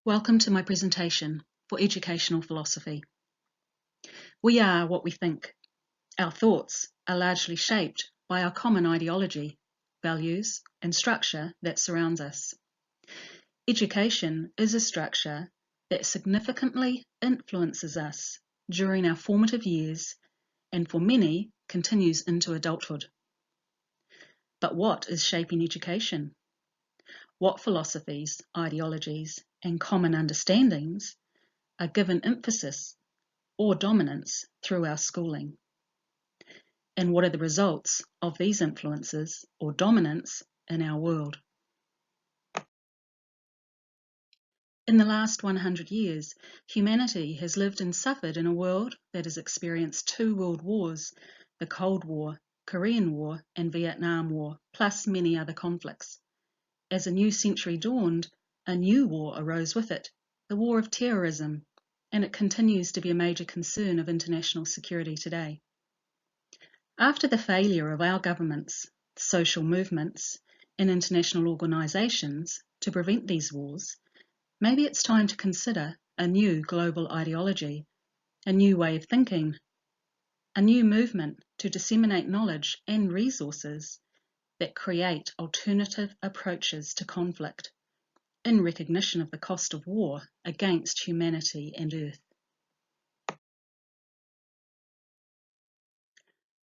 Welcome to my presentation for educational philosophy. We are what we think. Our thoughts are largely shaped by our common ideology, values, and structure that surrounds us. Education is a structure that significantly influences us during our formative years and for many continues into adulthood. But what is shaping education? What philosophies, ideologies, and common understandings are given emphasis or dominance through our schooling? And what are the results of these influences or dominance in our world? In the last 100 years, humanity has lived and suffered in a world that has experienced two world wars, the Cold War, Korean War, and Vietnam War, plus many other conflicts. As a new century dawned, a new war arose with it, the war of terrorism, and it continues to be a major concern of international security today. After the failure of our governments, social movements, and international organisations to prevent these wars, maybe it's time to consider a new global ideology, a new way of thinking, a new movement to disseminate knowledge and resources that create alternative approaches to conflict in recognition of the cost of war against humanity and Earth.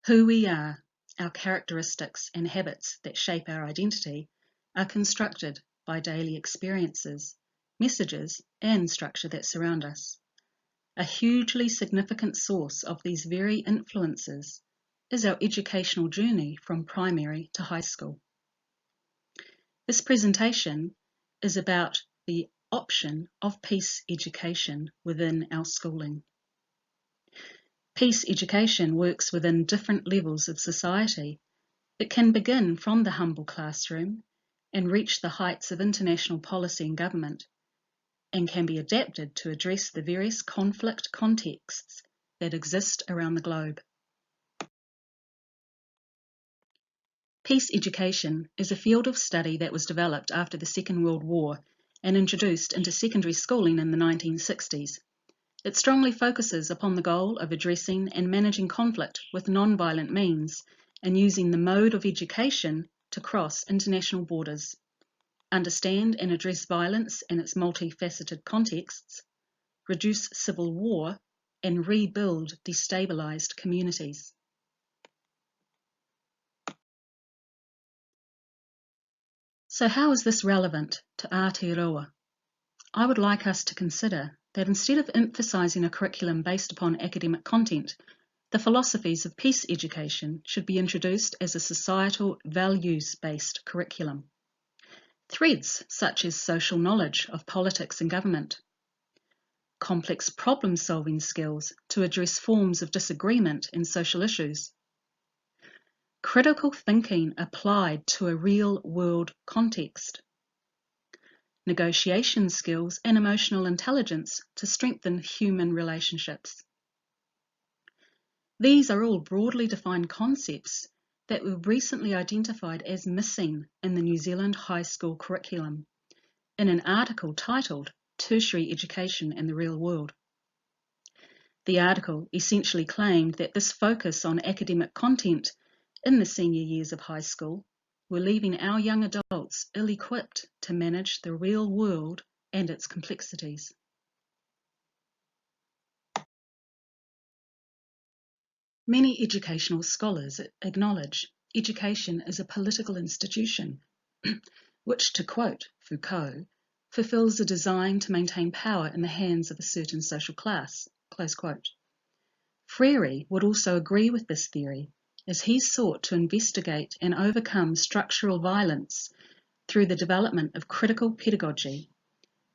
Who we are, our characteristics and habits that shape our identity, are constructed by daily experiences, messages, and structure that surround us. A hugely significant source of these very influences is our educational journey from primary to high school. This presentation is about the option of peace education within our schooling. Peace education works within different levels of society. It can begin from the humble classroom and reach the heights of international policy and government, and can be adapted to address the various conflict contexts that exist around the globe. Peace education is a field of study that was developed after the Second World War and introduced into secondary schooling in the 1960s. It strongly focuses upon the goal of addressing and managing conflict with non-violent means and using the mode of education to cross international borders, understand and address violence in its multifaceted contexts, reduce civil war, and rebuild destabilised communities. So how is this relevant to Aotearoa? I would like us to consider that instead of emphasising a curriculum based upon academic content, the philosophies of peace education should be introduced as a societal values-based curriculum. Threads such as social knowledge of politics and government, complex problem-solving skills to address forms of disagreement in social issues, critical thinking applied to a real-world context, negotiation skills and emotional intelligence to strengthen human relationships. These are all broadly defined concepts that were recently identified as missing in the New Zealand high school curriculum in an article titled Tertiary Education in the Real World. The article essentially claimed that this focus on academic content in the senior years of high school were leaving our young adults ill-equipped to manage the real world and its complexities. Many educational scholars acknowledge education is a political institution, which, to quote Foucault, fulfills a design to maintain power in the hands of a certain social class, close quote. Freire would also agree with this theory, as he sought to investigate and overcome structural violence through the development of critical pedagogy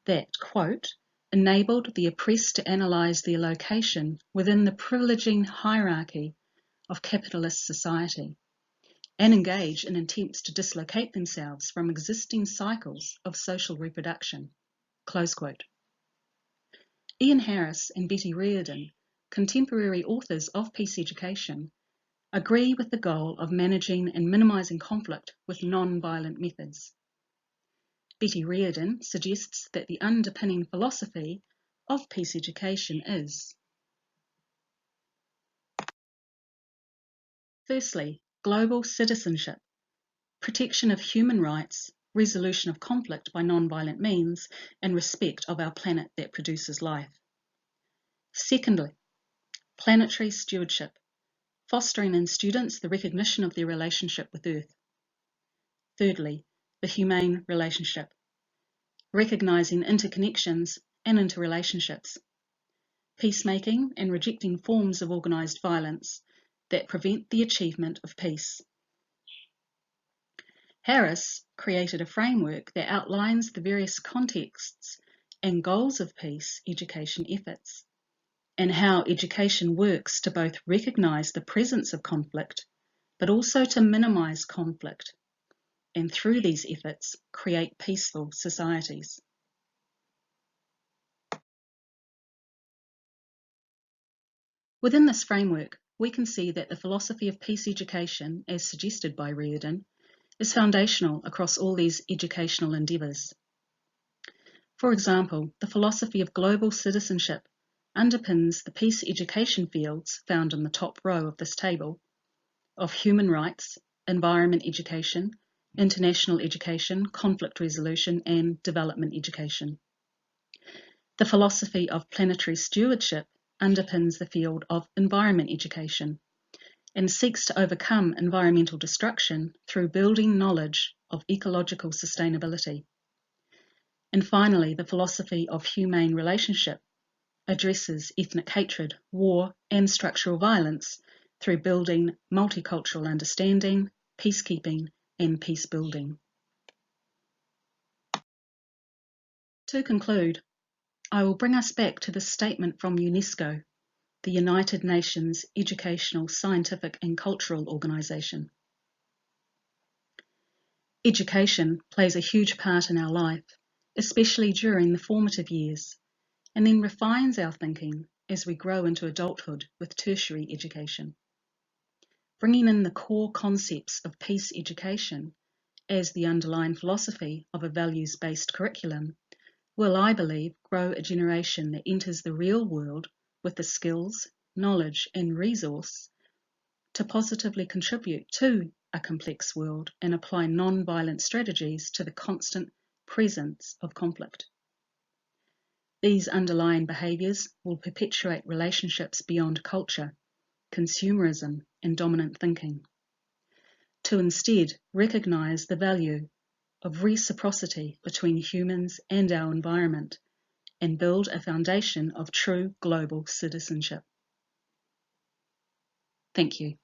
that, quote, enabled the oppressed to analyse their location within the privileging hierarchy of capitalist society and engage in attempts to dislocate themselves from existing cycles of social reproduction, close quote. Ian Harris and Betty Reardon, contemporary authors of peace education, agree with the goal of managing and minimising conflict with non-violent methods. Betty Reardon suggests that the underpinning philosophy of peace education is: firstly, global citizenship, protection of human rights, resolution of conflict by non-violent means, and respect of our planet that produces life. Secondly, planetary stewardship, fostering in students the recognition of their relationship with Earth. Thirdly, the humane relationship, recognising interconnections and interrelationships, peacemaking and rejecting forms of organised violence that prevent the achievement of peace. Harris created a framework that outlines the various contexts and goals of peace education efforts, and how education works to both recognise the presence of conflict, but also to minimise conflict, and through these efforts, create peaceful societies. Within this framework, we can see that the philosophy of peace education, as suggested by Reardon, is foundational across all these educational endeavours. For example, the philosophy of global citizenship underpins the peace education fields found in the top row of this table of human rights, environment education, international education, conflict resolution, and development education. The philosophy of planetary stewardship underpins the field of environment education and seeks to overcome environmental destruction through building knowledge of ecological sustainability. And finally, the philosophy of humane relationship addresses ethnic hatred, war, and structural violence through building multicultural understanding, peacekeeping, and peace building. To conclude, I will bring us back to the statement from UNESCO, the United Nations Educational, Scientific and Cultural Organization. Education plays a huge part in our life, especially during the formative years, and then refines our thinking as we grow into adulthood with tertiary education. Bringing in the core concepts of peace education as the underlying philosophy of a values-based curriculum will, I believe, grow a generation that enters the real world with the skills, knowledge and resource to positively contribute to a complex world and apply non-violent strategies to the constant presence of conflict. These underlying behaviours will perpetuate relationships beyond culture, consumerism and dominant thinking, to instead recognise the value of reciprocity between humans and our environment and build a foundation of true global citizenship. Thank you.